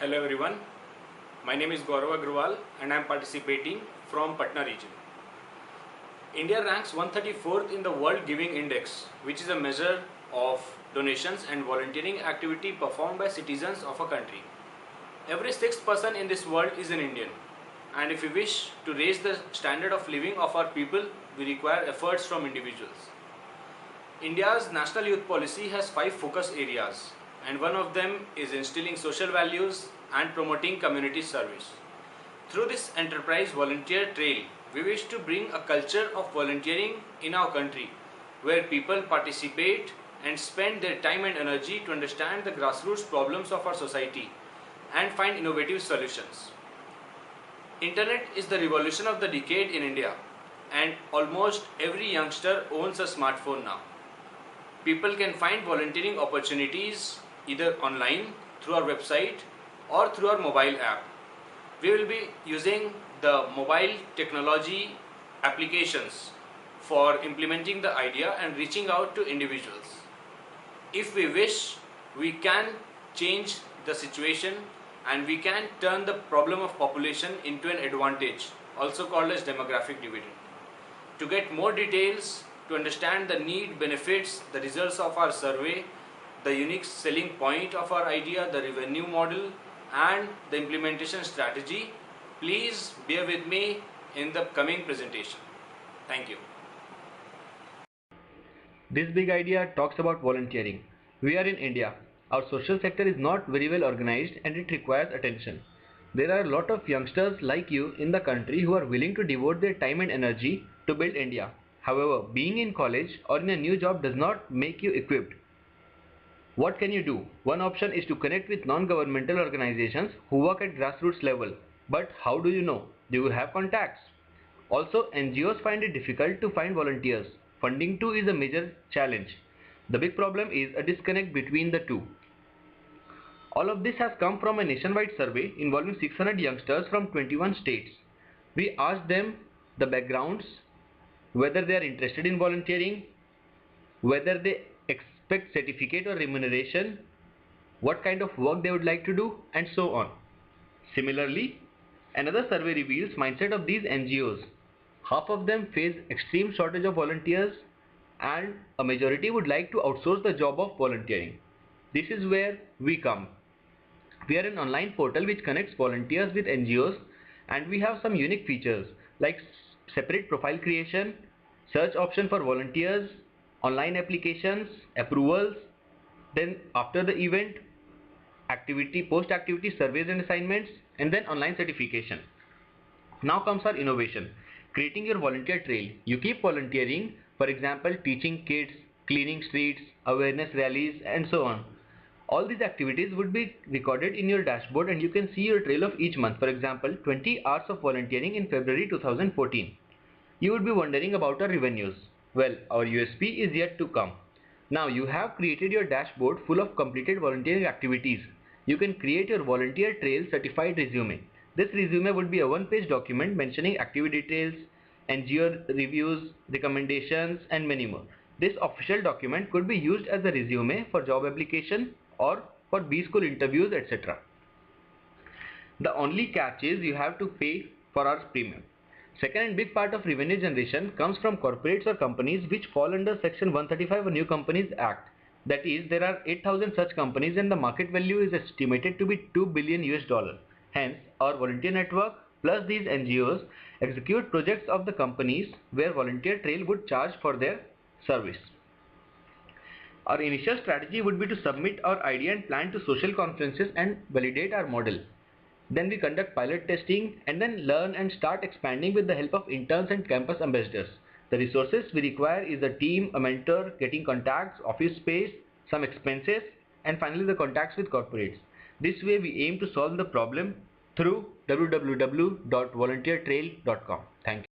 Hello everyone, my name is Gaurav Agrawal and I am participating from Patna region. India ranks 134th in the World Giving Index, which is a measure of donations and volunteering activity performed by citizens of a country. Every sixth person in this world is an Indian, and if we wish to raise the standard of living of our people, we require efforts from individuals. India's national youth policy has 5 focus areas, and one of them is instilling social values and promoting community service. Through this enterprise volunteer trail, we wish to bring a culture of volunteering in our country where people participate and spend their time and energy to understand the grassroots problems of our society and find innovative solutions. Internet is the revolution of the decade in India, and almost every youngster owns a smartphone now. People can find volunteering opportunities either online, through our website, or through our mobile app. We will be using the mobile technology applications for implementing the idea and reaching out to individuals. If we wish, we can change the situation and we can turn the problem of population into an advantage, also called as demographic dividend. To get more details, to understand the need, benefits, the results of our survey, the unique selling point of our idea, the revenue model, and the implementation strategy, please bear with me in the coming presentation. Thank you. This big idea talks about volunteering. We are in India. Our social sector is not very well organized and it requires attention. There are a lot of youngsters like you in the country who are willing to devote their time and energy to build India. However, being in college or in a new job does not make you equipped. What can you do? One option is to connect with non-governmental organizations who work at grassroots level. But how do you know? Do you have contacts? Also, NGOs find it difficult to find volunteers. Funding too is a major challenge. The big problem is a disconnect between the two. All of this has come from a nationwide survey involving 600 youngsters from 21 states. We asked them the backgrounds, whether they are interested in volunteering, whether they expect certificate or remuneration, what kind of work they would like to do, and so on. Similarly, another survey reveals mindset of these NGOs. Half of them face extreme shortage of volunteers and a majority would like to outsource the job of volunteering. This is where we come. We are an online portal which connects volunteers with NGOs and we have some unique features like separate profile creation, search option for volunteers, online applications, approvals, then after the event, post-activity surveys and assignments, and then online certification. Now comes our innovation, creating your volunteer trail. You keep volunteering, for example, teaching kids, cleaning streets, awareness rallies, and so on. All these activities would be recorded in your dashboard and you can see your trail of each month. For example, 20 hours of volunteering in February 2014. You would be wondering about our revenues. Well, our USP is yet to come. Now you have created your dashboard full of completed volunteering activities. You can create your volunteer trail certified resume. This resume would be a one-page document mentioning activity details, NGO reviews, recommendations, and many more. This official document could be used as a resume for job application or for B-school interviews, etc. The only catch is you have to pay for our premium. Second and big part of revenue generation comes from corporates or companies which fall under Section 135 of New Companies Act. That is, there are 8,000 such companies and the market value is estimated to be $2 billion US. Hence, our volunteer network plus these NGOs execute projects of the companies where volunteer trail would charge for their service. Our initial strategy would be to submit our idea and plan to social conferences and validate our model. Then we conduct pilot testing and then learn and start expanding with the help of interns and campus ambassadors. The resources we require is a team, a mentor, getting contacts, office space, some expenses, and finally the contacts with corporates. This way we aim to solve the problem through www.volunteertrail.com. Thank you.